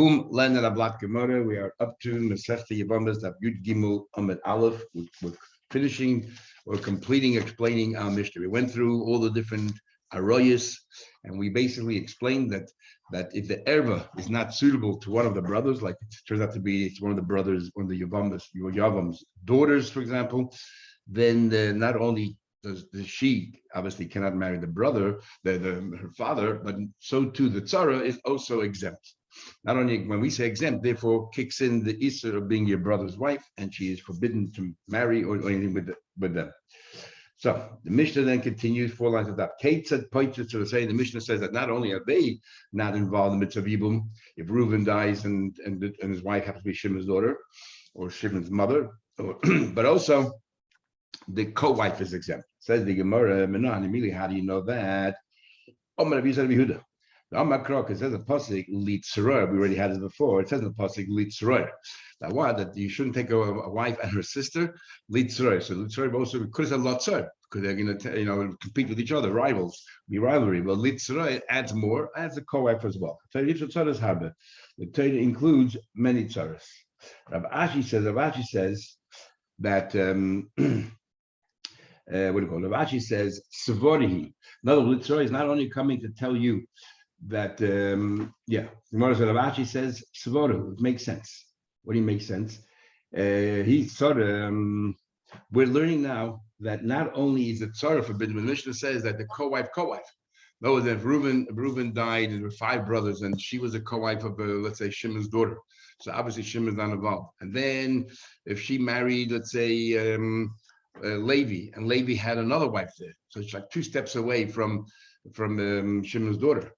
Learning a Blat Gemara. We are up to Masechta Yevamos Daf Yud Gimel Amud Aleph. We're finishing or completing explaining our Mishnah. We went through all the different arroyos, and we basically explained that if the erva is not suitable to one of the brothers, like it turns out to be it's one of the brothers, one of the Yevamos daughters, for example, then not only does she obviously cannot marry the brother, her father, but so too the tzara is also exempt. Not only when we say exempt, therefore kicks in the issur of being your brother's wife, and she is forbidden to marry or anything with them. So the Mishnah then continues 4 lines of that. Kate said, pointed to saying the Mishnah says that not only are they not involved in the mitzvah yibum, if Reuven dies and his wife happens to be Shimon's daughter or Shimon's mother, but also the co-wife is exempt. Says the Gemara, Menon, immediately, how do you know that? The Amakroch, it says the pasuk litzroy. We already had this before. It says in the pasuk litzroy. That why that you shouldn't take a wife and her sister litzroy. So litzroy also could have said lotzor because they're going to compete with each other, rivals, be rivalry. But litzroy adds more, adds a co-wife as well. The Torah includes many tzaras. Rav Ashi says that what do you call it? Rav Ashi says svorihi. In other words, litzroy is not only coming to tell you that Gemara Ravashi says Savoru. It makes sense. What do you make sense? We're learning now that not only is the tzara forbidden, but the Mishnah says that the co-wife. In other words, if Reuven died, there were 5 brothers, and she was a co-wife of let's say Shimon's daughter. So obviously Shimon's not involved. And then if she married, let's say Levi, and Levi had another wife there, so it's like 2 steps away from Shimon's daughter.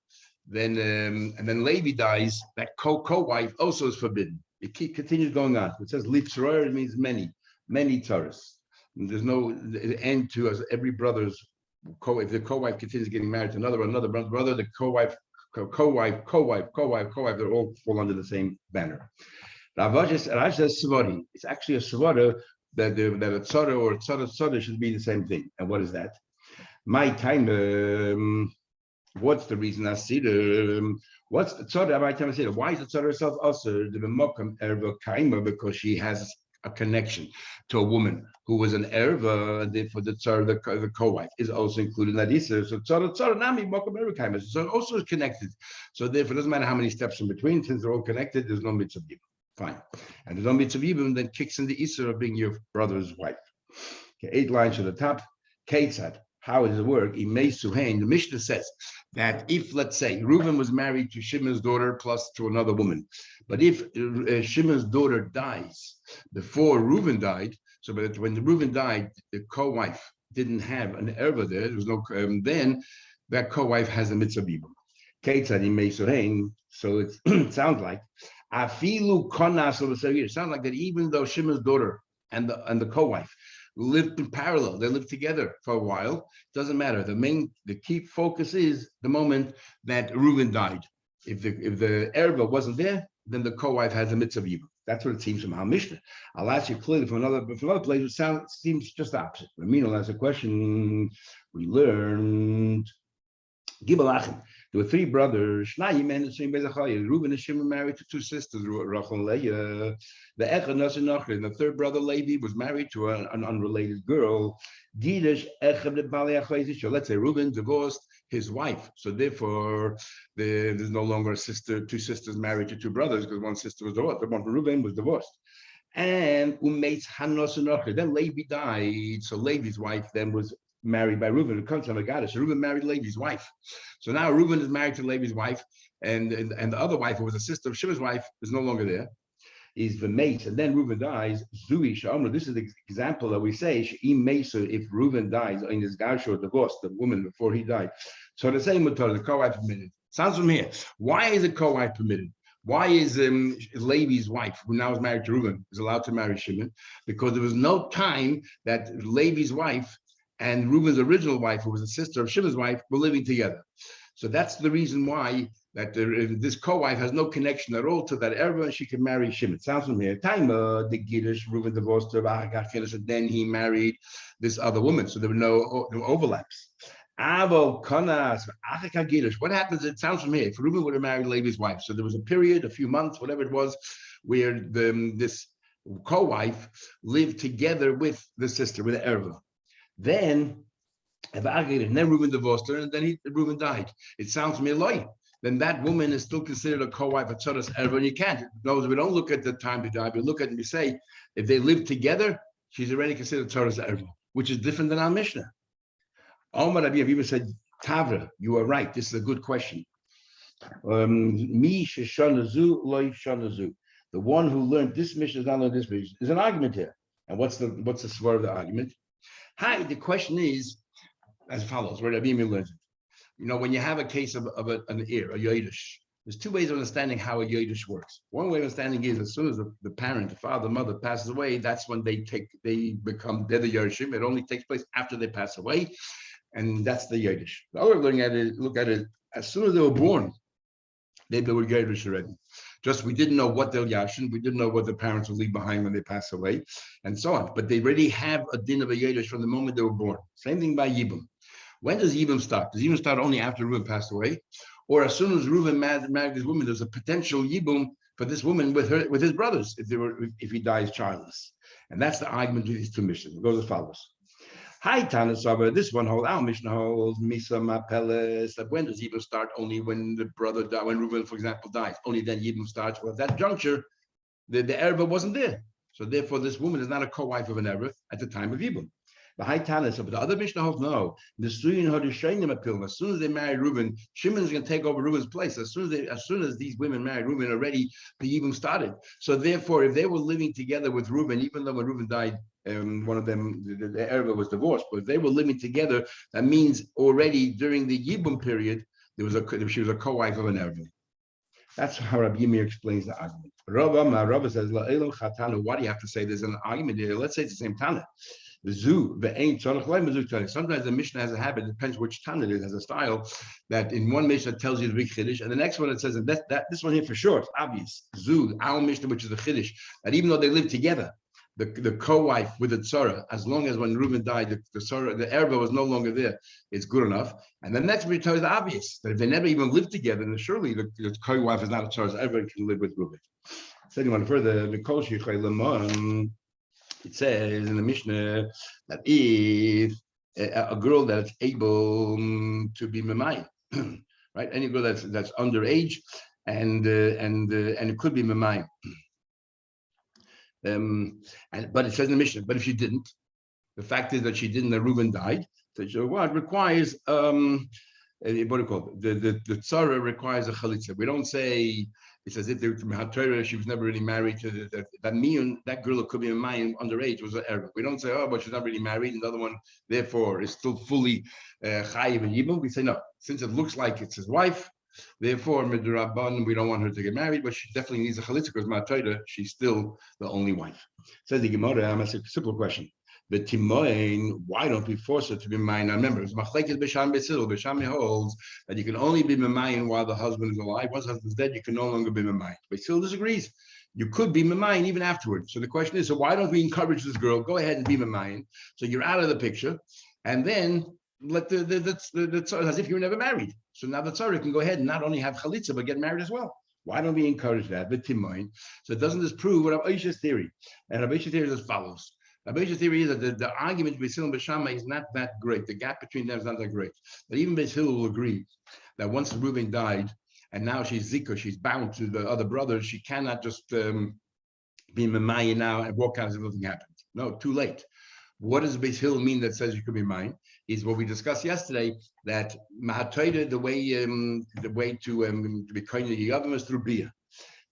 Then and then Levi dies, that co-wife also is forbidden. It continues going on. It says litzroyer, it means many tzaras. There's no end to as every brother's if the co-wife continues getting married to another brother, the co-wife, they're all fall under the same banner. Rav says svori. It's actually a svara that a tzara or tzara should be the same thing. And what is that? My time. What's the reason I see what's the tzara? My time I say why is the tzara herself also the b'mokum erva kaima, because she has a connection to a woman who was an erva, and therefore the tzara, the co-wife, is also included in that issur. So tzara nami mokum erva kaima. So it also is connected. So therefore, it doesn't matter how many steps in between. Since they're all connected, there's no mitzvah yibum. Fine, and there's no mitzvah yibum, then kicks in the issur of being your brother's wife. Okay, 8 lines to the top. Kate said, how does it work? The Mishnah says that if, let's say, Reuven was married to Shimon's daughter plus to another woman, but if Shimon's daughter dies before Reuven died, so but when the Reuven died, the co-wife didn't have an erva there was no, then that co-wife has a mitzvah yibum. Kate said, so it sounds like afilu konas of the sounds like that even though Shimon's daughter and the co-wife lived in parallel, they lived together for a while, doesn't matter. The key focus is the moment that Reuven died. If the erva wasn't there, then the co-wife has a mitzvah yibum. That's what it seems from our Mishnah. I'll ask you clearly from another place. It seems just the opposite. Ramino has a question. We learned Gibelachim. There were 3 brothers. Reuben and Shimon married to 2 sisters, Rachel and Leah. The the 3rd brother, Levi, was married to an unrelated girl. Let's say Reuben divorced his wife. So therefore, there's no longer 2 sisters married to 2 brothers, because one sister was divorced. The one from Reuben was divorced. And then Levi died. So Levi's wife then was married by Reuben. It comes from a goddess. So Reuben married Levi's wife. So now Reuben is married to Levi's wife, and the other wife, who was a sister of Shimon's wife, is no longer there. He's the mate, and then Reuben dies. Zui Shamra. This is the example that we say. If Reuben dies in his garsho divorced the woman before he died. So the same with the co-wife permitted. Sounds from here. Why is a co-wife permitted? Why is Levi's wife, who now is married to Reuben, is allowed to marry Shimon? Because there was no time that Levi's wife and Reuben's original wife, who was a sister of Shimon's wife, were living together. So that's the reason why that this co-wife has no connection at all to that erva, and she can marry Shimon. Sounds from here. Time the Giddush, Reuben divorced her, and then he married this other woman. So there were no overlaps. What happens? It sounds from here. If Reuben would have married Levi's wife, so there was a period, a few months, whatever it was, where this co-wife lived together with the sister, with the erva. Then, and then Reuben divorced her, and then Reuben died. It sounds to me like then that woman is still considered a co-wife at Tzoras erva, and you can't. No, we don't look at the time to die. We look at it and we say, if they live together, she's already considered Tzoras erva, which is different than our Mishnah. Omar Rabbi Aviva said, Tavra, you are right. This is a good question. Mi sheshanazu loy shanazu. The one who learned this Mishnah is not learned this Mishnah. There's an argument here. And what's the svar of the argument? Hi, the question is as follows, where Rabbi Aviva learns it. When you have a case of an ear, a yodish, there's two ways of understanding how a yodish works. One way of understanding is as soon as the parent, the father, mother passes away, that's when they're the yorishim. It only takes place after they pass away. And that's the Yiddish. The other look at it, as soon as they were born, they were Yiddish already. Just we didn't know what they'll yashin, we didn't know what the parents will leave behind when they pass away, and so on. But they already have a din of a Yiddish from the moment they were born. Same thing by Yibum. When does Yibum start? Does Yibum start only after Reuben passed away? Or as soon as Reuben married this woman, there's a potential Yibum for this woman with his brothers if he dies childless. And that's the argument with these two missions. It goes as follows. Hi, Tanasava. This one holds, our Mishnah holds, Misa Mapeles, that when does Yibum start? Only when the brother died, when Reuben, for example, dies. Only then Yibum starts. Well, at that juncture, the erva wasn't there. So therefore, this woman is not a co-wife of an erva at the time of Yibum. The high Tanasava, but the other Mishnah holds, no. The Suyin Hodishainim Apil, as soon as they marry Reuben, Shimon's going to take over Reuben's place. As soon as these women married Reuben, already the Yibum started. So therefore, if they were living together with Reuben, even though when Reuben died, one of them, the erva was divorced, but if they were living together, that means already during the Yibum period, she was a co-wife of an erva. That's how Rabbi Yimir explains the argument. Rava says, why do you have to say there's an argument here? Let's say it's the same Tana. Sometimes the Mishnah has a habit, it depends which Tana it is, has a style that in one Mishnah tells you the big Chiddush, and the next one it says that this one here for sure, it's obvious. Zu, our Mishnah, which is the Chiddush, that even though they live together, the co-wife with the tzara, as long as when Reuben died, the erva was no longer there, it's good enough. And the next one tells the obvious, that if they never even lived together, then surely the co-wife is not a tzara, so everyone can live with Reuben. So anyone further, it says in the Mishnah that if a girl that's able to be memai, right? Any girl that's underage, and it could be memai. But it says in the Mishnah, but if she didn't, the fact is that she didn't, that Reuben died. So what requires what do you call it? The tzara requires a chalitza. We don't say it's as if she was never really married to that girl who could be a man underage was an erva. We don't say, oh, but she's not really married, and the other one therefore is still fully chayiv and yibum. We say no, since it looks like it's his wife. Therefore, midrabban, we don't want her to get married, but she definitely needs a chalitza because Ma'atayda, she's still the only wife. Says the Gemara, I'm asking a simple question. The Timoin, why don't we force her to be mine? Now remember, it's Machlekes B'Sham B'Tzil. B'Sham holds that you can only be mine while the husband is alive. Once the husband's dead, you can no longer be mine. But still disagrees. You could be mine even afterwards. So the question is, so why don't we encourage this girl? Go ahead and be mine. So you're out of the picture, and then let the tzara, as if you were never married. So now the tzara can go ahead and not only have chalitza but get married as well. Why don't we encourage that? The timoin. So doesn't this prove what Rabbi Isha's theory? And Rabbi Isha's theory is as follows. Rabbi Isha's theory is that the argument between Basil and B'Shamai is not that great. The gap between them is not that great. But even Basil will agree that once Reuben died and now she's zika, she's bound to the other brothers, she cannot just be memaya now and walk out as if nothing happened. No, too late. What does Beis Hill mean that says you could be mine? Is what we discussed yesterday, that Mahatoida, the way to be kind to Yevamos through Bia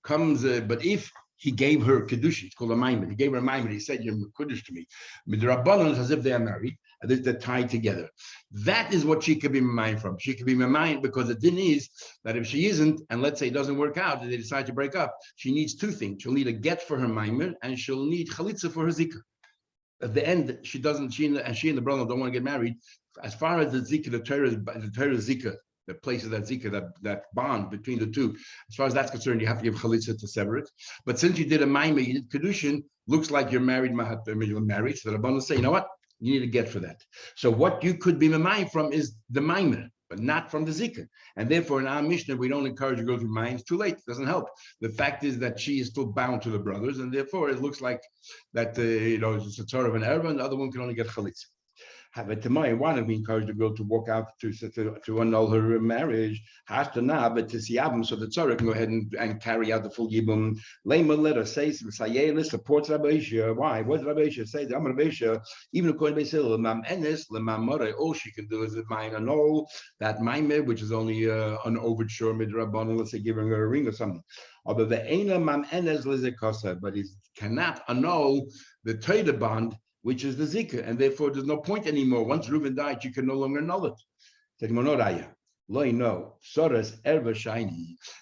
comes, but if he gave her Kedusha, it's called a Maimed. He gave her a Maimed, he said, you're Kiddush to me. Midrabbanon is as if they are married, and they're tied together. That is what she could be mine from. She could be mine because the din is that if she isn't, and let's say it doesn't work out, and they decide to break up, she needs two things. She'll need a get for her Maimed, and she'll need Chalitza for her Zikr. At the end, she and the brother don't want to get married. As far as the zikah, the Torah zikah, the place of that zikah, that bond between the two, as far as that's concerned, you have to give chalitza to sever it. But since you did a maimah, you did kedushin, looks like you're married, you're married. So the Rabbanan say, you know what? You need a get for that. So what you could be Mamayim from is the Maimer, but not from the Zika. And therefore, in our Mishnah, we don't encourage you to go to Mayim. It's too late. It doesn't help. The fact is that she is still bound to the brothers, and therefore it looks like that it's a sort of an error, and the other one can only get chalitza. But tomorrow, why don't we encourage the girl to walk out to annul her marriage? Has to now, but to see Abim, so the Tzara can go ahead and carry out the full Yibum. Lema let us say Sayelis supports Rabbi Isha. Why? What does Rabbi Isha say? The Rabbi Isha, even according to Basil, Lemam Enes, Lemam Mare, all she can do is mine annul that Maimed, which is only an overture mid Rabbanon, let's say giving her a ring or something. Although the Eina Mam Enes Lizikosa, but he cannot annul the Torah bond, which is the Zika, and therefore there's no point anymore. Once Reuben died, you can no longer annul it.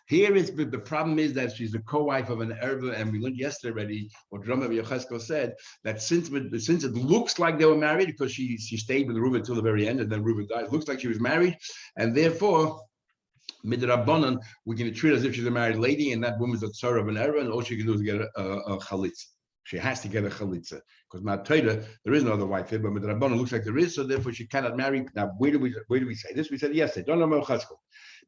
Here is the problem is that she's the co-wife of an erva, and we learned yesterday already what Rama Yecheskel said, that since it looks like they were married, because she stayed with Reuben until the very end, and then Reuben died, it looks like she was married, and therefore midrabanan, we're going to treat her as if she's a married lady, and that woman's a tzara of an erva, and all she can do is get a chalitza. She has to get a chalitza, because Ma'atayda, there is no other wife here, but with Rabbanon looks like there is, so therefore she cannot marry. Now, where do we say this? We said yesterday. Don't know Chazko.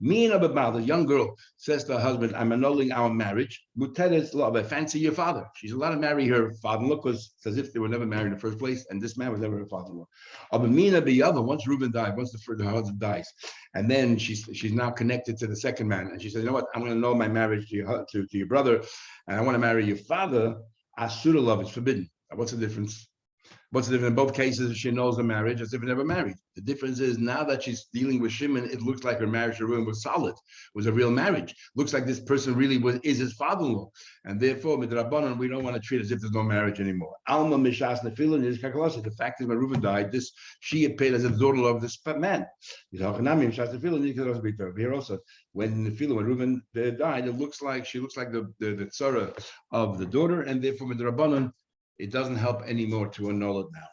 Me and Abba, the young girl, says to her husband, "I'm annulling our marriage. Muteres love. I fancy your father." She's allowed to marry her father-in-law because it's as if they were never married in the first place, and this man was never her father-in-law. Abba Mina B'Yava, once Reuben died, once her husband dies, and then she's now connected to the second man, and she says, "You know what? I'm going to annul my marriage to your brother, and I want to marry your father." Asura love is forbidden. What's the difference? What's the difference? In both cases, she knows the marriage as if never married. The difference is now that she's dealing with Shimon, it looks like her marriage to Reuben was solid, was a real marriage. Looks like this person really is his father-in-law. And therefore, with Rabbanon, we don't want to treat it as if there's no marriage anymore. Alma Mishas Nefilin is Kakalasa. The fact is, when Reuben died, she appeared as a daughter of this man. Here also, when Reuben died, she looks like the tzara of the daughter, and therefore, with Rabbanon, it doesn't help anymore to annul it now.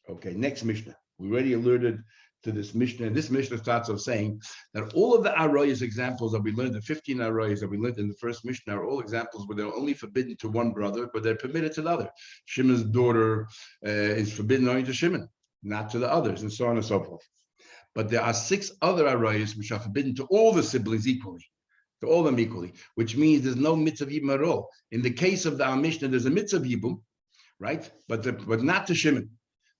Okay, next Mishnah. We already alluded to this Mishnah. And this Mishnah starts off saying that all of the Arroyas examples that we learned, the 15 Arroyas that we learned in the first Mishnah, are all examples where they're only forbidden to one brother, but they're permitted to the other. Shimon's daughter is forbidden only to Shimon, not to the others, and so on and so forth. But there are 6 other Arroyas which are forbidden to all the siblings equally. To all of them equally, which means there's no mitzvah yibum at all. In the case of the Mishnah, there's a mitzvah yibum, right? But not to Shimon.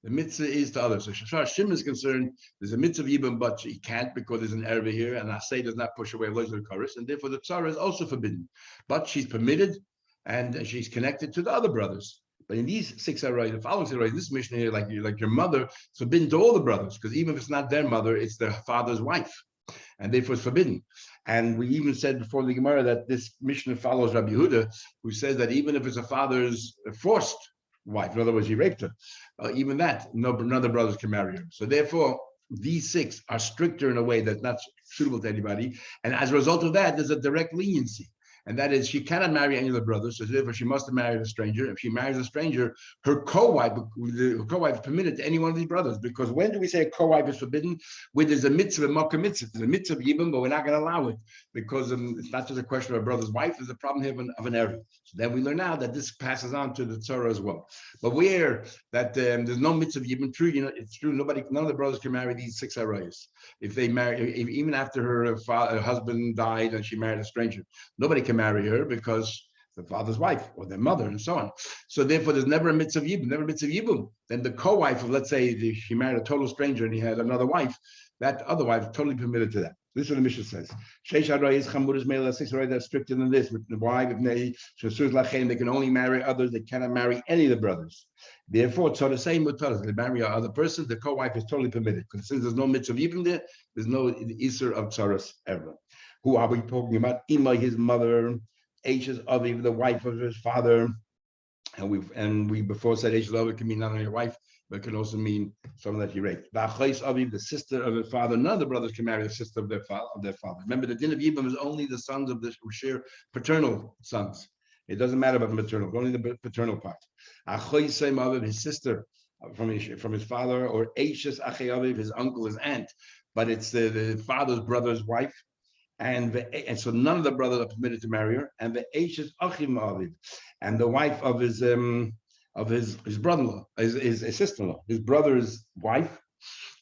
The mitzvah is to others. So as far as Shimon is concerned, there's a mitzvah yibum, but he can't because there's an erva here, and Asay does not push away the chorus, and therefore the tzara is also forbidden. But she's permitted, and she's connected to the other brothers. But in these 6 arroys, the following 6 arroys, this Mishnah here, like your mother, it's forbidden to all the brothers, because even if it's not their mother, it's their father's wife, and therefore it's forbidden. And we even said before the Gemara that this Mishnah follows Rabbi Yehuda, who says that even if it's a father's forced wife, in other words, he raped her, even that, none of the brothers can marry her. So therefore, these 6 are stricter in a way that's not suitable to anybody. And as a result of that, there's a direct leniency. And that is, she cannot marry any of the brothers, so therefore she must have married a stranger. If she marries a stranger, her co-wife is permitted to any one of these brothers. Because when do we say a co-wife is forbidden? When there's a mitzvah, makkah mitzvah. There's a mitzvah yibum, but we're not going to allow it. Because it's not just a question of a brother's wife, there's a problem here of an error. So then we learn now that this passes on to the tzara as well. But where that there's no mitzvah yibum, true, it's true, none of the brothers can marry these 6 arayas. If they marry, even after her husband died and she married a stranger, nobody can marry her because the father's wife or their mother and so on. So therefore, there's never a mitzvah yibum, Then the co-wife of, let's say, she married a total stranger and he had another wife, that other wife is totally permitted to that. This is what the Mishnah says. 6 arayas are stricter than this. Why? They can only marry others. They cannot marry any of the brothers. Therefore, so the same with us. They marry other person. The co-wife is totally permitted. Because since there's no mitzvah yibum there, there's no isur of tzaras ever. Who are we talking about? Ima, his mother, Aisha's Aviv, the wife of his father, and we before said Aisha's Aviv can mean not only a wife, but it can also mean someone that he raped. Ba'achais Aviv, the sister of his father. None of the brothers can marry the sister of their father. Remember, the din of Yibam is only the sons of the share paternal sons. It doesn't matter about the maternal, only the paternal part. Achais Aviv, his sister from his father, or Aisha's Achei Aviv, his uncle, his aunt, but it's the father's brother's wife. And so none of the brothers are permitted to marry her. And the Eishes Achim Aviv, and the wife of his of his brother-in-law, his sister-in-law, his brother's wife.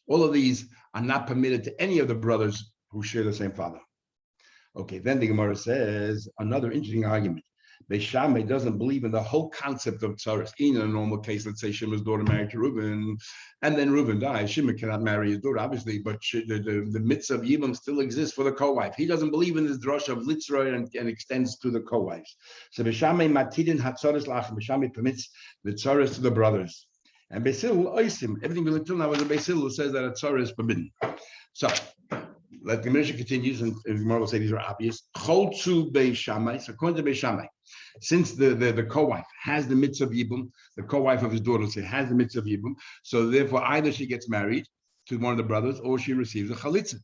All of these are not permitted to any of the brothers who share the same father. Okay, then the Gemara says another interesting argument. Beis Shammai doesn't believe in the whole concept of tzaras. In a normal case, let's say Shimon's daughter married to Reuben, and then Reuben dies. Shimon cannot marry his daughter, obviously, but the mitzvah of Yibam still exists for the co-wife. He doesn't believe in this drush of litzroy and extends to the co-wives. So Beis Shammai matidin hatzaras lach. Beis Shammai permits the tzaras to the brothers. And Beis Hillel oisim. Everything we look till now was a Beis Hillel who says that a tzara is forbidden. So let the Mishnah continues, and Gemara will say these are obvious. Cholzu Beis Shammai. So according to Beis Shammai, since the co-wife has the mitzvah of Yibum, the co-wife of his daughter has the mitzvah of Yibum, so therefore either she gets married to one of the brothers or she receives a chalitza.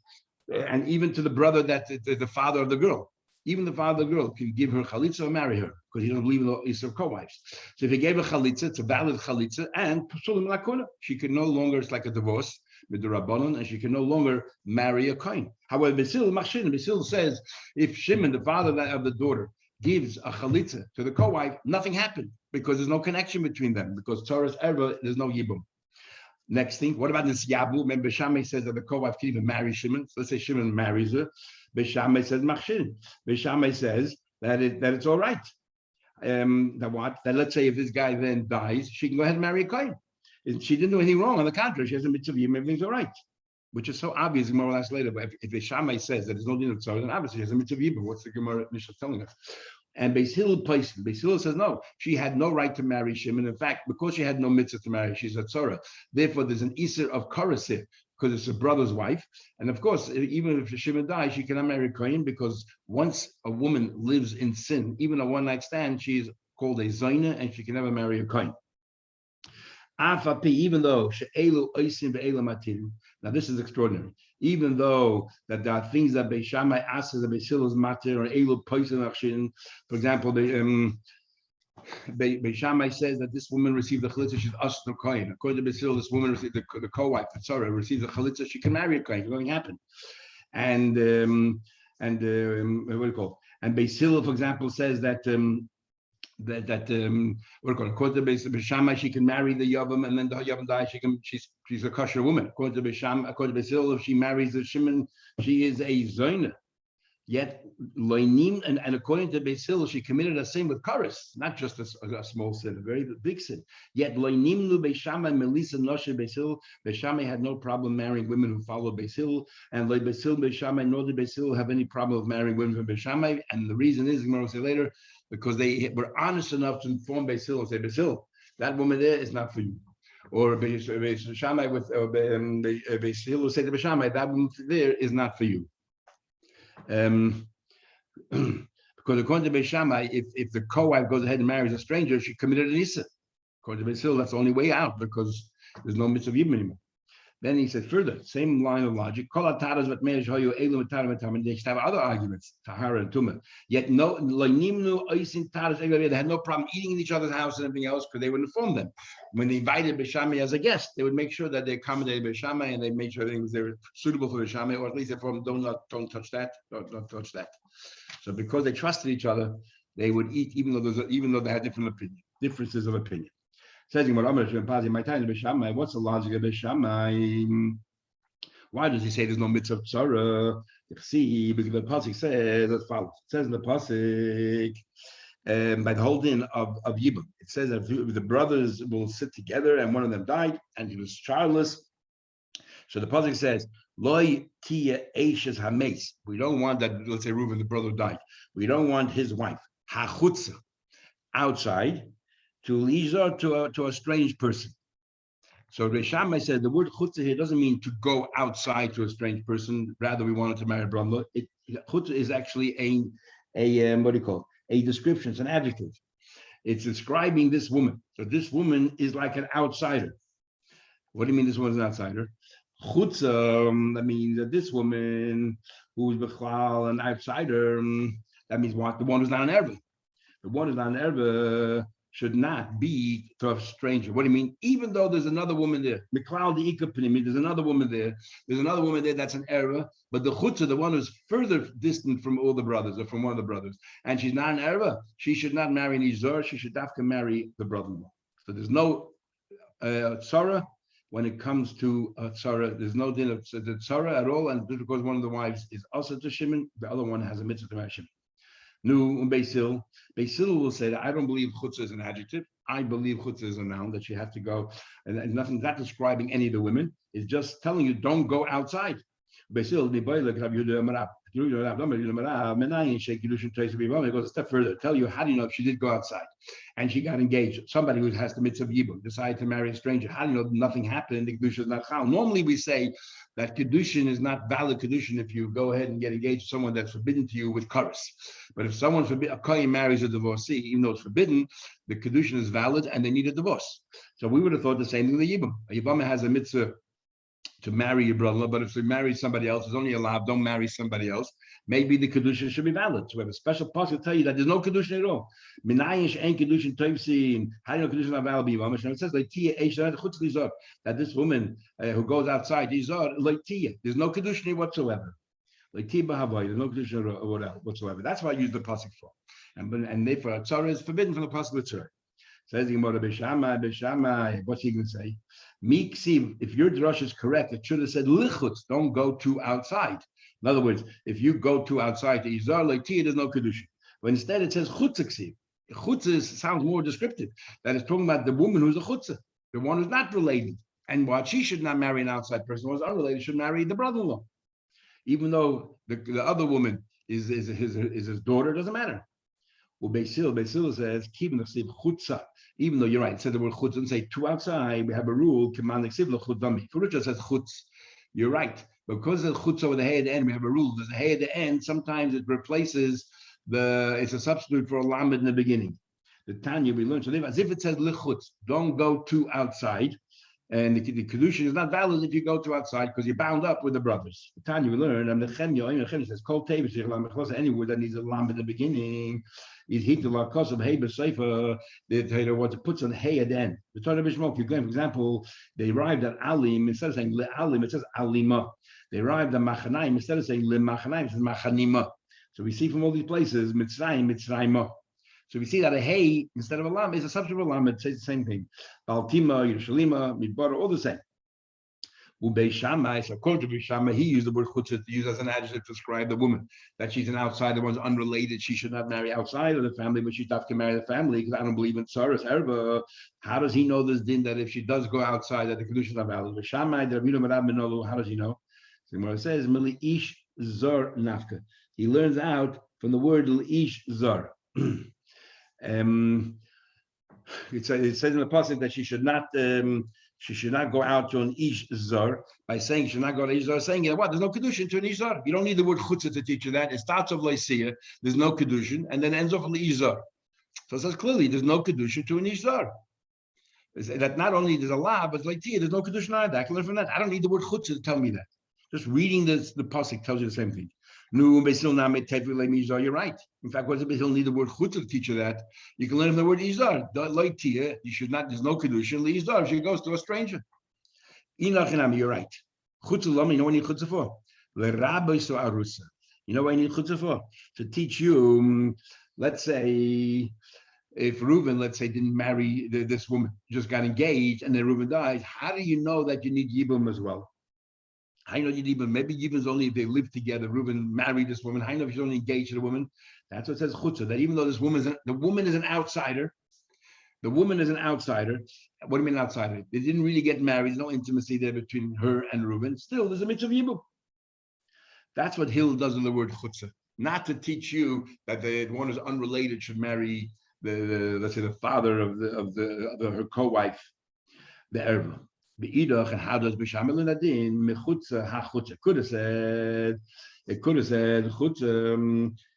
And even to the brother that the father of the girl, even the father of the girl can give her chalitza or marry her because he doesn't believe in the issue of co-wives. So if he gave her chalitza, it's a valid chalitza, and pasulim lakuna, she can no longer, it's like a divorce with the rabbanon, and she can no longer marry a kohen. However, Beis Hillel says if Shimon, the father of the daughter, gives a chalitza to the co-wife, nothing happened because there's no connection between them, because Torah's erba, there's no yibum. Next thing, what about this yabu? Remember, Beis Shammai says that the co-wife can even marry Shimon. So let's say Shimon marries her. Beis Shammai says machshin. Beis Shammai says that it's all right. That let's say if this guy then dies, she can go ahead and marry a kohen. She didn't do anything wrong. On the contrary, she has a mitzvah, everything's all right. Which is so obvious, Gemara will ask later. But if Beis Shammai says that there's no din of tzara, then obviously she has a mitzvah. But what's the Gemara Mishnah telling us? And Beis Hillel says no, she had no right to marry Shimon. In fact, because she had no mitzvah to marry, she's a tzara. Therefore, there's an iser of korasir because it's a brother's wife. And of course, even if Shimon dies, she cannot marry Kohen because once a woman lives in sin, even a one-night stand, she is called a zayna and she can never marry a Kohen. Even though now this is extraordinary. Even though that there are things that Beis Shammai asks the Beis Hillel's matir or elu poison akshin. For example, Beis Shammai says that this woman received the chalitza, she's asher kohen. According to Beis Hillel, this woman received the co-wife, sorry, receives the chalitza, she can marry a kohen. It's going to happen. And what do you call it? And Beis Hillel, for example, says that. According to Beis Shammai, she can marry the Yavam, and then the Yavam dies. She's a kosher woman. According to Beis Hillel, if she marries the Shimon, she is a zoyna. Yet loinim, and according to Beis Hillel, she committed a sin with kares, not just a small sin, a very big sin. Yet loinimnu Beis Shammai melisa noshe Beis Hillel. Beis Shammai had no problem marrying women who follow Beis Hillel, and Beis Shammai nor did Beis Hillel have any problem of marrying women from Beis Shammai. And the reason is, Gemara will say later, because they were honest enough to inform Beis Hillel and say, Beis Hillel, that woman there is not for you. Or Beis Shammai with Beis Hillel will say to Beis Shammai, that woman there is not for you. Because according to Beis Shammai, if the co-wife goes ahead and marries a stranger, she committed an issa. According to Beis Hillel, that's the only way out because there's no mitzvah of yibum anymore. Then he said further, same line of logic. They should have other arguments, tahara and tumah. Yet no, they had no problem eating in each other's house and everything else because they would inform them. When they invited Beis Shammai as a guest, they would make sure that they accommodated Beis Shammai and they made sure everything was there suitable for Beis Shammai, or at least they informed them, don't touch that, don't touch that. So because they trusted each other, they would eat even though they had differences of opinion. Says what's the logic of Beis Shammai? Why does he say there's no mitzvah tzara? See, because the pasuk says as follows. It says in the pasuk by the whole din of Yibum. It says that if the brothers will sit together and one of them died and he was childless. So the pasuk says, "Loi tia eishes hameis." We don't want that. Let's say Reuben, the brother, died. We don't want his wife hachutza outside. To Lizar, to a strange person. So Beis Shammai said the word chutza here doesn't mean to go outside to a strange person. Rather, we wanted to marry a brother. Chutza is actually a what do you call it? A description. It's an adjective. It's describing this woman. So this woman is like an outsider. What do you mean this woman's an outsider? Chutza, that means that this woman who is b'chlal, an outsider, that means what? The one who's not an erva. The one who's not an erva should not be to a stranger. What do you mean? Even though there's another woman there, there's another woman there. There's another woman there that's an erva, but the chutza, the one who's further distant from all the brothers or from one of the brothers, and she's not an erva, she should not marry an izor. She should have to marry the brother-in-law. So there's no tzara when it comes to tzara. There's no din of the tzara at all, and because one of the wives is also to Shimon, the other one has a mitzvah to marry Shimon. Nu Beisil. Beisil will say that I don't believe chutzah is an adjective. I believe chutzah is a noun, that you have to go, and nothing's not describing any of the women. It's just telling you don't go outside. Beisil it goes a step further. Tell you, how do you know if she did go outside and she got engaged? Somebody who has the mitzvah of yibum decided to marry a stranger. How do you know nothing happened? The kedusha is not chal. Normally we say that kedushin is not valid kedushin if you go ahead and get engaged to someone that's forbidden to you with kares. But if someone's forbidden, a kohen marries a divorcee, even though it's forbidden, the kedushin is valid and they need a divorce. So we would have thought the same thing with the yibum. A yibam has a mitzvah to marry your brother, but if they marry somebody else, it's only allowed, don't marry somebody else. Maybe the kedushin should be valid. So we have a special passage to tell you that there's no kedushin at all. Minayish ain't kedushin toivsin. How do you know kedushin not valid? It says like tia that this woman who goes outside, like tia. There's no kedushin whatsoever. Like tia b'havai, there's no kedushin whatsoever. That's why I use the pasuk for. And therefore, tzara is forbidden from the pasuk of tzara. Says the Gemara, B'Shamai, what's he going to say? Miksiv, if your drush is correct, it should have said lichutz, don't go to outside. In other words, if you go to outside to Izar, like Tia, there's no kedushin. But instead it says chutzaksiv. Chutza sounds more descriptive. That is talking about the woman who's a chutza, the one who's not related. And what she should not marry an outside person, who's unrelated, should marry the brother-in-law. Even though the other woman is his daughter, doesn't matter. Well, Beisil says, keeping the siv chutza. Even though you're right, it said the word chutz and say to outside, we have a rule, commanding siv l'chutzami. Furucha says chutz. You're right. Because of chutz over the hay at the end, we have a rule. There's a hay at the end. Sometimes it replaces it's a substitute for a lamed in the beginning. The Tanya we learned, so as if it says lichutz, don't go to outside. And the kedushin is not valid if you go to outside because you're bound up with the brothers. The Tanya we learned, and the Chemya says, Kol Tevish, any word that needs a lamb in the beginning, is heat the lakos of hay b'seifa, what it puts on hay at the end. The Torah Bishmok, for example, they arrived at Alim, instead of saying Le Alim, it says Alima. They arrived at Machanaim, instead of saying Le Machanaim, it says Machanima. So we see from all these places, Mitzrayim, Mitzrayimah. So we see that a hay instead of a lam is a substitute of a lam. It says the same thing. Baltima, Yerushalima, Midbar, all the same. Ubei Shammai, so according to Shammai, he used the word chutzah to use as an adjective to describe the woman, that she's an outsider, one's unrelated, she should not marry outside of the family, but she'd have to marry the family because I don't believe in tzaras erba. How does he know this din that if she does go outside that the kedusha is not valid? With Shammai, the Rabbeinu Merab Benolu, how does he know? So it says Mili Ish Zar Nafka. He learns out from the word Ish Zar. It says in the passage that she should not go out to an ish zar by saying she should not go to ish zar, saying what? There's no kedushin to an ish zar. You don't need the word chutzah to teach you that. It starts off leisiya, there's no kedushin, and then ends off on the ish zar. So it says clearly there's no kedushin to an ish zar. That not only there's a law, but like there's no kedushin either. I can learn from that. I don't need the word chutzah to tell me that. Just reading the pasuk tells you the same thing. You're right. In fact, what does need the word chutzah to teach you that? You can learn from the word izar. Like tia, you should not. There's no kedushin izar if she goes to a stranger. You're right. Chutzah, you know what you need chutzah for? You know what you need chutzah for? To teach you. Let's say if Reuben, let's say, didn't marry this woman, just got engaged, and then Reuben dies. How do you know that you need yibum as well? I know Yibam, maybe Yibam's only if they live together. Reuben married this woman. I know if she's only engaged to the woman. That's what it says chutzah. That even though the woman is an outsider. The woman is an outsider. What do you mean outsider? They didn't really get married. There's no intimacy there between her and Reuben. Still, there's a mitzvah of Yibam. That's what Hill does in the word chutzah. Not to teach you that the one who's unrelated should marry let's say the father of her co-wife, the erva. Beidach, and how does Bishamil Nadin mechutza hachutza? Could have said chutza,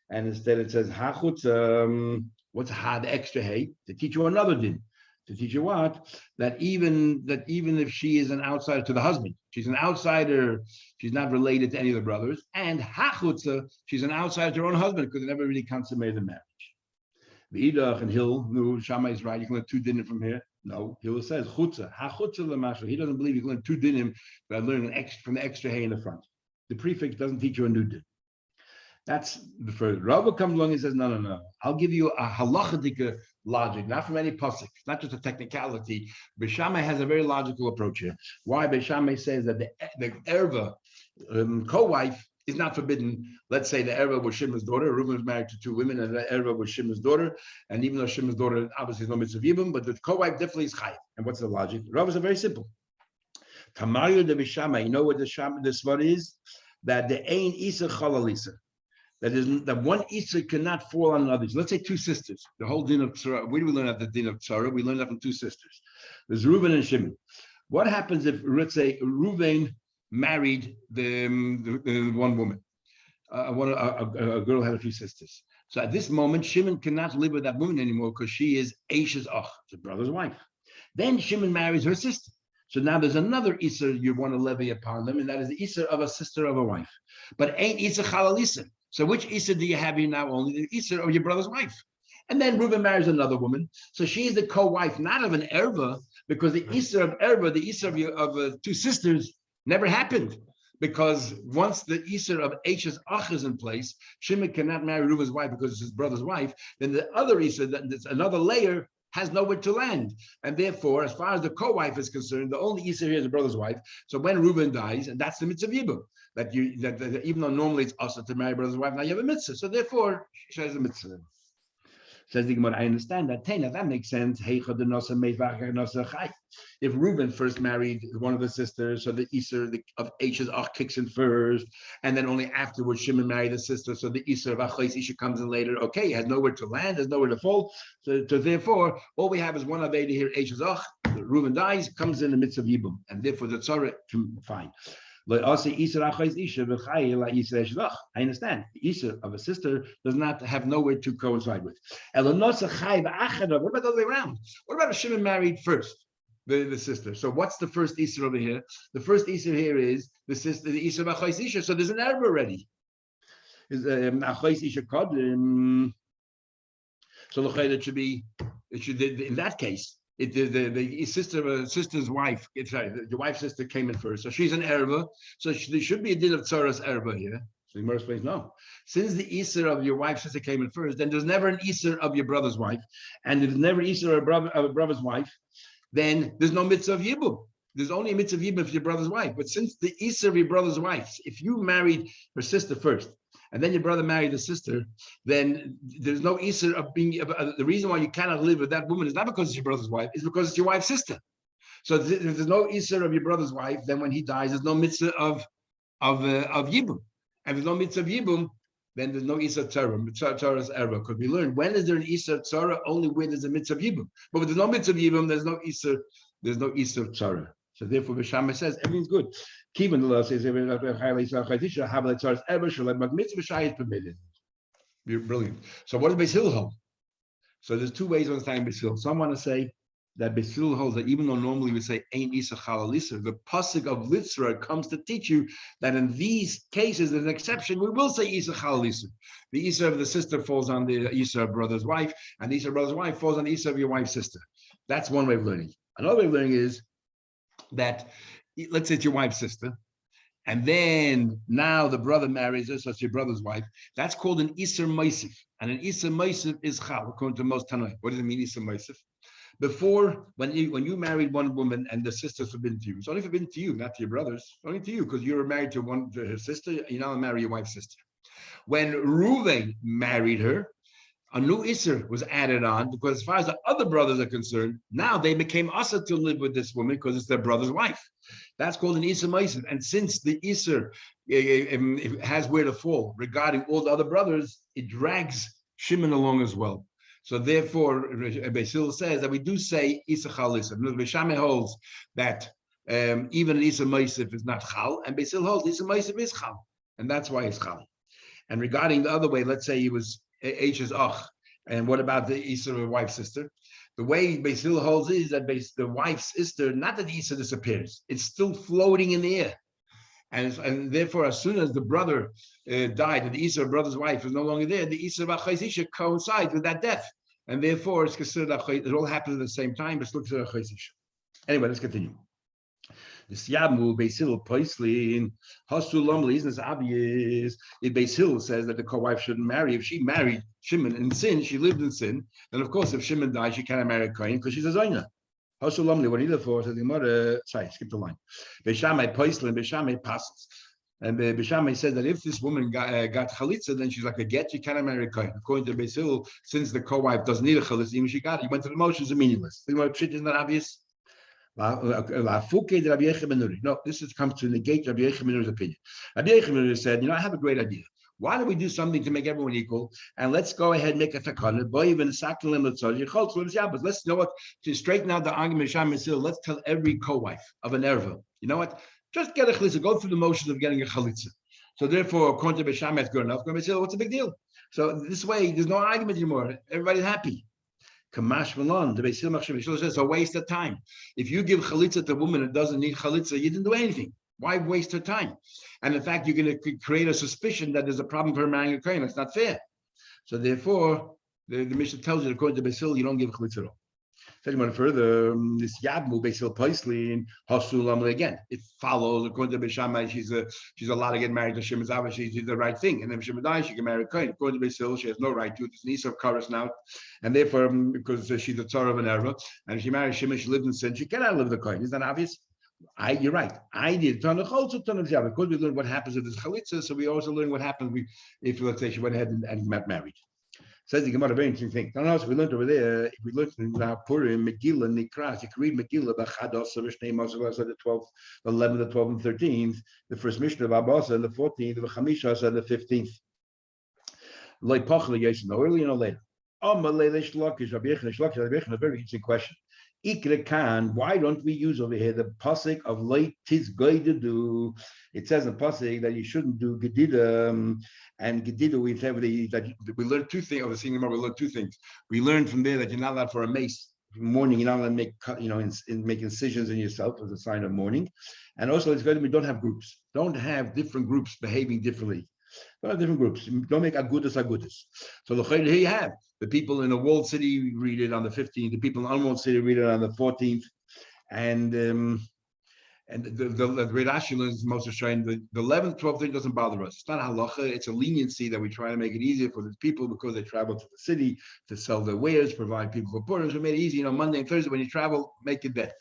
and instead it says hachutza. What's ha the extra hay to teach you another din? To teach you what? That even if she is an outsider to the husband, she's an outsider. She's not related to any of the brothers, and hachutza, she's an outsider to her own husband because they never really consummated the marriage. Beidach and Hill, no, Shammai is right. You can learn two din from here. No, he says chutza, ha chutza l'masha. He doesn't believe you can learn two dinim by learning from the extra hay in the front. The prefix doesn't teach you a new din. That's the first. Rava comes along and says, no. I'll give you a halachadika logic, not from any pasuk, not just a technicality. Beis Shammai has a very logical approach here. Why Beis Shammai says that the erva co-wife is not forbidden. Let's say the erva was Shimon's daughter. Reuben was married to two women, and the erva was Shimon's daughter. And even though Shimon's daughter obviously is no mitzvah yibum, but the co-wife definitely is chayiv. And what's the logic? Rav is very simple. Tamayu de Beis Shammai. You know what the svara is? That the ein isa chalalisa. That is that one isa cannot fall on another. Let's say two sisters. The whole din of tzara. Where do we learn that the din of tzara? We learn that from two sisters. There's Reuben and Shimon. What happens if, let's say, Reuben married the one woman? A girl had a few sisters. So at this moment, Shimon cannot live with that woman anymore because she is Aisha's the brother's wife. Then Shimon marries her sister. So now there's another Isser you want to levy upon them, and that is the Isser of a sister of a wife. But ain't Isser Chalal Isser. So which Isser do you have here now? Only the Isser of your brother's wife. And then Reuben marries another woman. So she is the co-wife, not of an erva, because the Isser of erva, the Isser of two sisters, never happened. Because once the Isser of Aisha's Ach is in place, Shimon cannot marry Reuben's wife because it's his brother's wife. Then the other Isser, that's another layer, has nowhere to land. And therefore, as far as the co-wife is concerned, the only Isser here is the brother's wife. So when Reuben dies, and that's the mitzvah yibum, that even though normally it's also to marry brother's wife, now you have a mitzvah. So therefore, she has a mitzvah. Says the Gemara, I understand that. That makes sense. If Reuben first married one of the sisters, so the Isser of Aisha's Ach kicks in first, and then only afterwards Shimon married the sister, so the Isser of Achais Isha comes in later. Okay, he has nowhere to land, there's nowhere to fall. So therefore, all we have is one Aveda here, Aisha's Ach. Reuben dies, comes in the midst of Yibum, and therefore the Tzara fine. I understand. The Isser of a sister does not have nowhere to coincide with. What about the other way around? What about if Shimon married first the sister? So what's the first Isser over here? The first Isser here is the sister, the Isser of Achais Isha. So there's an error already. Is Achais Isha Kodim? So it should be. It should in that case. The sister's wife, the wife's sister came in first, so she's an erva. So there should be a din of tzara's erva here. So the Gemara explains, no. Since the Isser of your wife's sister came in first, then there's never an Isser of your brother's wife, and if there's never Isser of a brother's wife, then there's no mitzvah of yibum. There's only a mitzvah of yibum for your brother's wife. But since the Isser of your brother's wife, if you married her sister first, and then your brother married the sister, then there's no Isser of being. The reason why you cannot live with that woman is not because it's your brother's wife, it's because it's your wife's sister. So if there's no Isser of your brother's wife, then when he dies, there's no mitzvah of yibum. And there's no mitzvah of yibum, then there's no Isser tzara's error. Because we learned when is there an Isser tzara? Only when there's a mitzvah of yibum. But when there's no mitzvah of yibum, there's no Isser tzara. So therefore, Beis Shammai says everything's good. Even the law says mitzvah is permitted. You're brilliant. So what does Beis Hillel hold? So there's two ways of understanding Beis Hillel. Some want to say that Beis Hillel holds that even though normally we say Ein Isa Chalal Isser, the pasuk of Litzra comes to teach you that in these cases, as an exception, we will say Isa Chalal Isser. The Isa of the sister falls on the Isa of brother's wife, and the Isa of brother's wife falls on the Isa of your wife's sister. That's one way of learning. Another way of learning is that, let's say it's your wife's sister, and then now the brother marries her, so it's your brother's wife. That's called an Isser Meisif. And an Isser Meisif is Chal, according to most Tanai. What does it mean, Isser Meisif? Before, when you married one woman and the sister's forbidden to you, it's only forbidden to you, not to your brothers, only to you, because you were married to her sister, you now marry your wife's sister. When Reuven married her, a new Isser was added on, because as far as the other brothers are concerned, now they became Asa to live with this woman because it's their brother's wife. That's called an Isser Meisif. And since the Isser has where to fall regarding all the other brothers, it drags Shimon along as well. So therefore, Beis Hillel says that we do say Isser Chal Isser. Beis Shammai holds that even an Isser Meisif is not Chal, and Beis Hillel holds Isser Meisif is Chal, and that's why it's Chal. And regarding the other way, let's say he was H's Ach, and what about the Isser of a wife's sister? The way Beis Hillel holds is that the wife's sister, not that the Isser disappears, it's still floating in the air. And therefore, as soon as the brother died, and the Isser of brother's wife is no longer there, the Isser of Achais Isha coincides with that death. And therefore, it's considered it all happens at the same time, but it's considered Achais Isha. Anyway, let's continue. The Siamu Basil Poislin Hasu Lomli isn't as obvious. If Basil says that the co-wife shouldn't marry, if she married Shimon in sin, she lived in sin, then of course if Shimon dies, she can't marry a Kohen because she's a Zoina. Hasu Lomli, what he live for, says the mother. Sorry, skip the line. Beishamai Poislin, Beishamai passes. And Bishamai said that if this woman got chalitza, then she's like a get, she cannot marry a kohen. According to Basil, since the co-wife doesn't need a chalitza, even she got it, he went to the motions are meaningless. You know, shit is not obvious. No, this comes to negate Rabbi Yechiminur's opinion. Rabbi Yechiminur said, I have a great idea. Why don't we do something to make everyone equal? And let's go ahead and make a takana. But let's know what to straighten out the argument. Let's tell every co-wife of an erva. You know what? Just get a chalitza. Go through the motions of getting a chalitza. So therefore, according to Besham, it's good enough. What's the big deal? So this way, there's no argument anymore. Everybody's happy. Kamash Malon, the Beisil Machshav says it's a waste of time. If you give chalitza to a woman that doesn't need chalitza, you didn't do anything. Why waste her time? And in fact, you're going to create a suspicion that there's a problem for her marrying a kohen. That's not fair. So therefore, the Mishnah tells you, according to Beisil, you don't give chalitza at all. One further, this Yabmu Beisil Poislin Hasulam again. It follows according to Beishamai, she's allowed to get married to Shimon Zava. She did the right thing, and then Shimon dies, she can marry a kohen. According to Beisil, she has no right to it. It's niece of Karas now, and therefore, because she's the tzara of an erva, and if she marries Shimon, she lived in sin. She cannot live the kohen. Is that obvious? You're right. I did ton of chalitza, ton of ziyah. Because we learn what happens if there's chalitza, so we also learn what happens if let's say she went ahead and got married. Says the Gemara, very interesting thing. So we learned over there, if we look in Purim, Megillah, Nikras, you can read Megillah, Bachados, Shavashnei, Mosavas, the 12th, the 11th, the 12th, and 13th, the first Mishnah of Abbas, and the 14th, the Chamishas, and the 15th. Loi Pachla, yes, no earlier, no later. Malay Shlakish, Rabbi Yechon, a very interesting question. Ikre Khan, why don't we use over here the pasuk of late tis do? It says in pasuk that you shouldn't do gedida, and gedida we have that we learned two things. Obviously, we learned two things. We learned from there that you're not allowed for a mace mourning. You're not allowed to make make incisions in yourself as a sign of mourning, and also it's going to be don't have groups. Don't have different groups behaving differently. Don't have different groups. Don't make agudas. So here you have the people in the walled city read it on the 15th. The people in unwalled city read it on the 14th, and the Red Rashi learns most of showing the 11th, 12th thing doesn't bother us. It's not halacha. It's a leniency that we try to make it easier for the people because they travel to the city to sell their wares, provide people for Purim. So we made it easy. Monday and Thursday when you travel, make it there.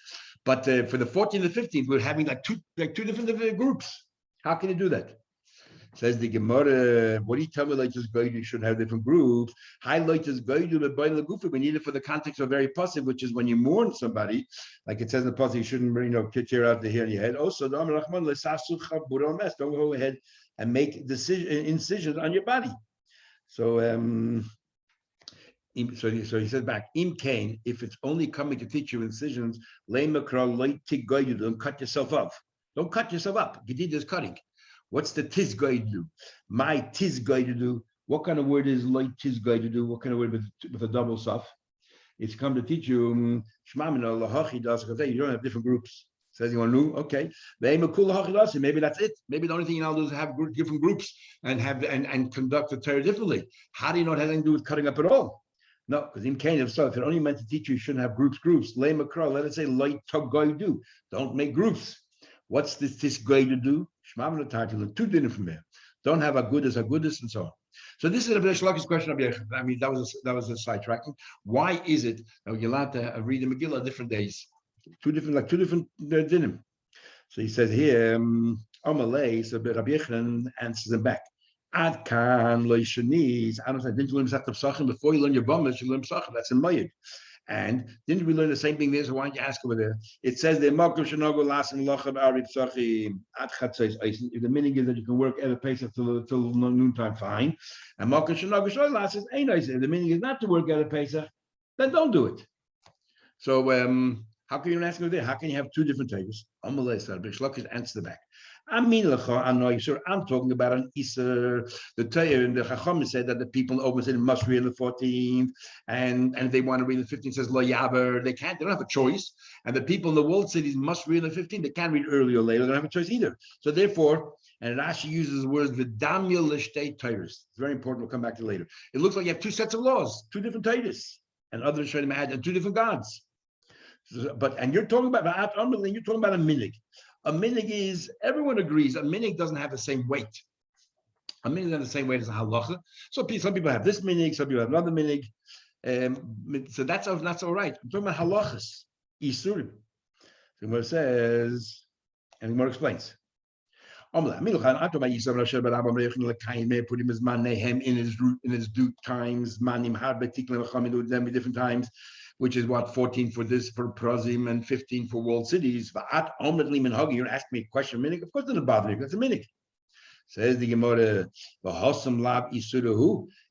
But for the 14th and 15th, we're having like two different groups. How can you do that? Says the Gemara, what do you tell me like this guy you should have different groups? Highlight this guy to the Baila Gufa. We need it for the context of very positive, which is when you mourn somebody, like it says in the positive, you shouldn't tear out the hair in your head. Also, don't go ahead and make incisions on your body. So so he said back, Im Kain, if it's only coming to teach you incisions, don't cut yourself up. Don't cut yourself up. Gedid is cutting. What's the tis guy to do? My tis guy to do. What kind of word is light tis guy to do? What kind of word with a double suf? It's come to teach you. You don't have different groups. Says you want to know? Okay. Maybe that's it. Maybe the only thing I'll do is have different groups and conduct the Torah differently. How do you know it has anything to do with cutting up at all? No, because in Cain of if it only meant to teach you shouldn't have groups. Lay makra, let it say light tug guy do. Don't make groups. What's this going to do? Two dinner from there. Don't have agudas, and so on. So this is a very Shlakish question. I mean, that was a sidetracking. Why is it that you're allowed to read the Megillah different days? Two different dinim. So he says here, Amalei, so Rabbi Yechon answers him back. Ad kan lo yishaniz. I don't say, didn't you learn Pesach Pesachim before you learn your Bamas? You learn Pesachim. That's in Mayid. And didn't we learn the same thing there? So why don't you ask over there? It says there, if the meaning is that you can work at a Pesach till noontime, fine. And if the meaning is not to work at a Pesach, then don't do it. So how can you ask over there? How can you have two different tables? Shlokish answer the back. I'm talking about an Isser. The Torah and the Chacham said that the people in Open City must read the 14th, and if they want to read the 15th, says Lo Yaver. They don't have a choice. And the people in the walled cities must read the 15th. They can't read early or later. They don't have a choice either. So therefore, and Rashi uses the words V'damya l'shtei Torahs. It's very important. We'll come back to it later. It looks like you have two sets of laws, two different Torahs, and others try to add two different gods. And you're talking about you're talking about a minig. A minig is, everyone agrees, a minig doesn't have the same weight. A minig doesn't have the same weight as a halacha. So some people have this minig, some people have another minig. So that's all right. I'm talking about halachas, isurim. The Gemara says, and the Gemara explains. Put him in his due times, different times, which is what 14 for this for Prozim and 15 for walled cities. You're asking me a question, minik. Of course, it doesn't bother you. That's a minik. Says the Gemara,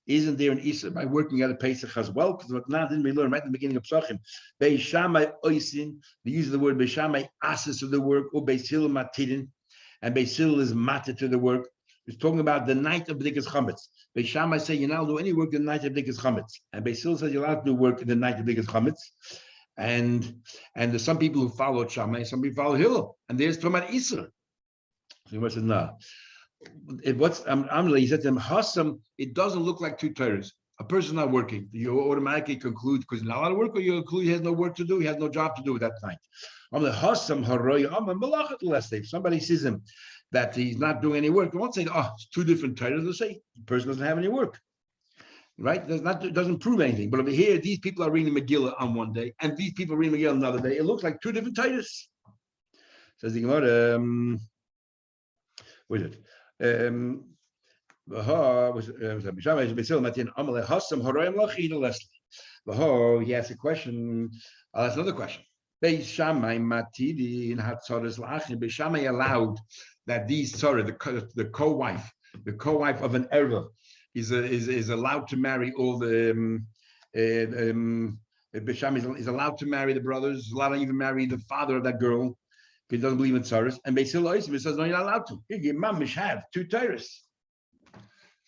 isn't there an Isra by working at a Pesach as well? Because what now didn't we learn right at the beginning of Psachim? Beishamai oisin, the use of the word Beishamai asis of the work, or Beisil matidin, and Beisil is matter to the work. It's talking about the night of B'dikas Chametz. Beishamai say you're not allowed to do any work in the night of B'dikas Chametz, and Beisil says you're allowed to do work in the night of B'dikas Chametz. And there's some people who follow Shammai, some people follow Hillel, and there's talking about Isra. So he said, no. He said to him, Hassam, it doesn't look like two Torahs. A person not working, you automatically conclude because he's not allowed to work, or you conclude he has no work to do, he has no job to do at that night. If somebody sees him that he's not doing any work, they won't say, oh, it's two different Torahs. They'll say the person doesn't have any work. Right? It doesn't prove anything. But over here, these people are reading Megillah on one day, and these people are reading Megillah another day. It looks like two different Torahs. Says the Gemara, what is it? He asked a question. I'll ask another question. Beishamai allowed that these the co-wife of an erva is allowed to marry all the Beishamai is allowed to marry the brothers, is allowed to even marry the father of that girl. He doesn't believe in tzaras, and Beis Hillel says, "No, you're not allowed to. You mamish have two tzaras."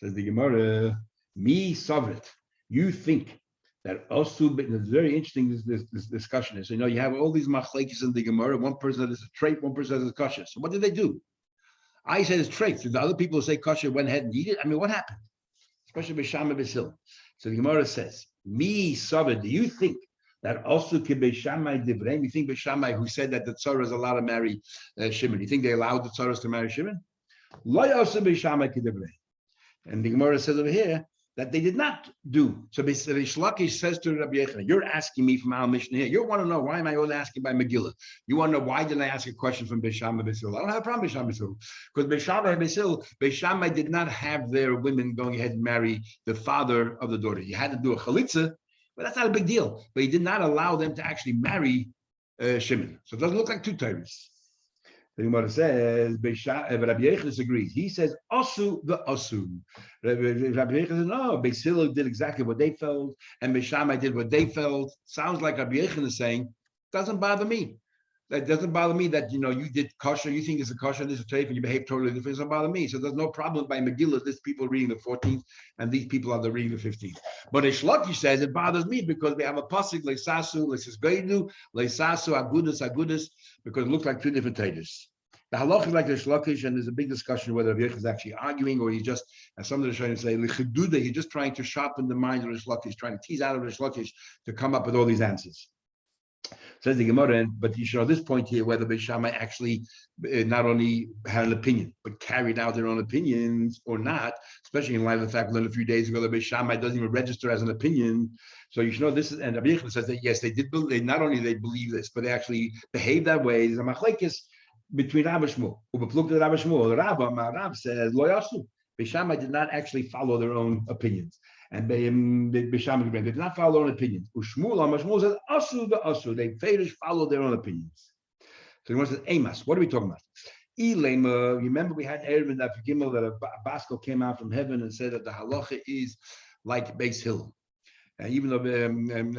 Says the Gemara, "Me savrit." You think that also? It's very interesting. This discussion is. So, you have all these machlekes in the Gemara. One person has a trait, one person has a kasha. So what did they do? I said it's traits. So the other people who say kasha went ahead and eat it. I mean, what happened? Especially Bisham and Beis Hillel. So the Gemara says, "Me savrit." Do you think that also Beishamai Divrei? You think Beishamai, who said that the tzara is allowed to marry Shimon, you think they allowed the tzaras to marry Shimon? Lo also Beishamai Divrei. And the Gemara says over here that they did not do. So Reish Lakish says to Rabbi Yechon, you're asking me from our mission here. You want to know why am I only asking by Megillah? You want to know why didn't I ask a question from Beishamai Beis Hillel? I don't have a problem with Beishamai Beis Hillel. Because Beishamai did not have their women going ahead and marry the father of the daughter. You had to do a chalitza. But that's not a big deal. But he did not allow them to actually marry Shimon. So it doesn't look like two Torahs. The Gemara says, Rabbi Yechon disagrees. He says, Asu the Asu. Rabbi Yechon says, no, Beis Hillel did exactly what they felt, and Beishamai did what they felt. Sounds like Rabbi Yechon is saying, doesn't bother me. That doesn't bother me that you did kosher, you think it's a kosher, this is a tape, and you behave totally different. It doesn't bother me. So there's no problem by Megillah. This people reading the 14th, and these people are reading the 15th. But Reish Lakish says it bothers me because we have a pasuk leisasu leisisgeidu leisasu agudus, because it looks like two different taters. The halach is like Reish Lakish, and there's a big discussion whether Rabbi Yechon is actually arguing or he's just, as some of the trying to say, lichiduda, he's just trying to sharpen the mind of Reish Lakish, trying to tease out of Reish Lakish to come up with all these answers. Says the Gemara, but you should know this point here whether Beishamai actually not only had an opinion but carried out their own opinions or not, especially in light of the fact we learned a few days ago that Beishamai doesn't even register as an opinion. So you should know this is, and Rabbi Yechon says that yes, they did believe, not only they believe this, but they actually behave that way. There's a machlekes between Rav Shmuel. Rav Shmuel, Rav says Lo Yasu. Beishamai did not actually follow their own opinions. And Beishamai did not follow their own opinions. Shmuel says, Asu the Asu. They follow their own opinions. So he wants to say, Amos, what are we talking about? Remember we had Erev and Gimel that a Basko came out from heaven and said that the halacha is like Beis Hillel. Even though the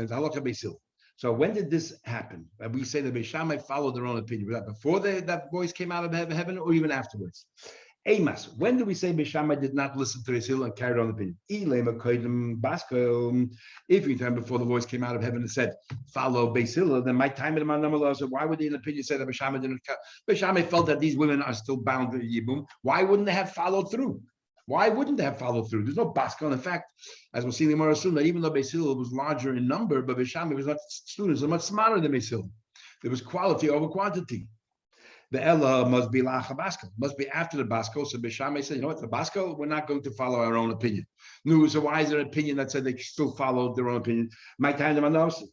halacha Beis Hillel. So when did this happen? We say that Beishamai followed their own opinion. Was that before that voice came out of heaven or even afterwards? Amos, when do we say Beishamai did not listen to Beis Hillel and carried on the opinion? If you time before the voice came out of heaven and said, follow Beis Hillel, then my time in the so why would the opinion say that Beishamai didn't? Beishamai felt that these women are still bound to Yibum. Why wouldn't they have followed through? Why wouldn't they have followed through? There's no baska. In fact, as we'll see in the Gemara soon, that even though Beis Hillel was larger in number, but Beishamai was not students, are much smarter than Beis Hillel. There was quality over quantity. The Ella must be Lacha Basko, must be after the Basko. So Beishamai said, you know what, the Basko, we're not going to follow our own opinion. No, so why is there an opinion that said they still followed their own opinion? My time to Manosi.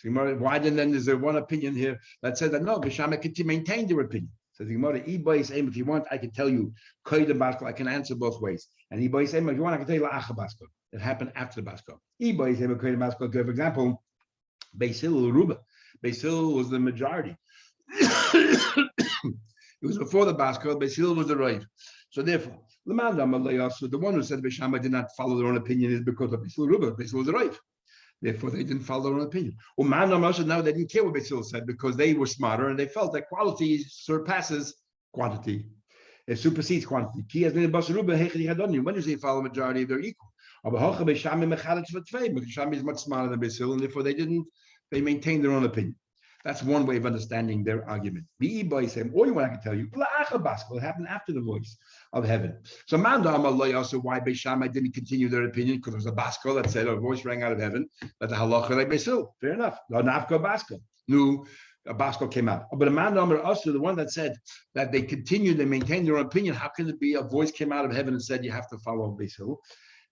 Why then is there one opinion here that said that no, Beishamai could maintain their opinion? So the Gemara, if you want, I can tell you, I can answer both ways. And if you want, I can tell you Lacha Basko. It happened after the Basko. For example, Basil Ruba. Basil was the majority. It was before the Basko. Basil was the right. So therefore, the one who said Beishamai did not follow their own opinion is because of Basil Ruba. Basil was the right. Therefore, they didn't follow their own opinion. Now they didn't care what Basil said because they were smarter and they felt that quality surpasses quantity. It supersedes quantity. When you say follow majority, they're equal. Beishamai is much smarter than Basil, and therefore they maintained their own opinion. That's one way of understanding their argument. Or you want I can tell you, it happened after the voice of heaven. So also why Beishamai didn't continue their opinion, because there was a Basko that said a voice rang out of heaven, that the halacha like Basil. Fair enough. No, a Basko came out. But also the one that said that they continued, they maintained their own opinion. How can it be a voice came out of heaven and said you have to follow Basil?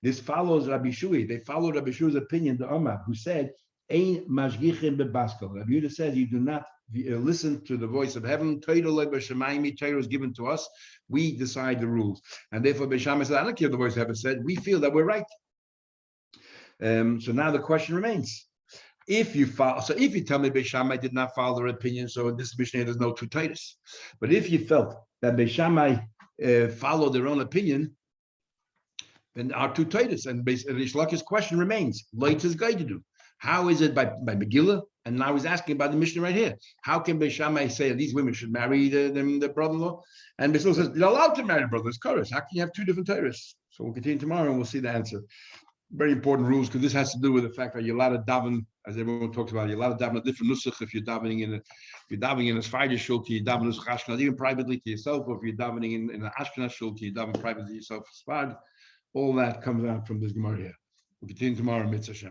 This follows Rabbi Shui. They followed Rabbi Shui's opinion, the Omar, who said, Ein mashgichin bebasko. Rabbi Yehuda says you do not listen to the voice of heaven. Torah is given to us. We decide the rules, and therefore Beishamai said, "I don't care what the voice of heaven said. We feel that we're right." So now the question remains: if you follow, so if you tell me Beishamai did not follow their opinion, so in this Mishnah there's no two Titus. But if you felt that Beishamai followed their own opinion, then our two Titus and Rish Lakish's question remains: Light is going to do. How is it by Megillah? And now he's asking about the Mishnah right here. How can Beishamai say these women should marry the brother-in-law? And Beishamai says they're allowed to marry brothers. How can you have two different Torahs? So we'll continue tomorrow and we'll see the answer. Very important rules, because this has to do with the fact that you're allowed to daven, as everyone talks about, you're allowed to daven a different nusach if you're davening in a Sfardi shul, you daven nusach Ashkenaz, even privately to yourself, or if you're davening in an Ashkenaz shul, you daven privately to yourself. All that comes out from this Gemara here. We'll continue tomorrow, Mitzvah Hashem.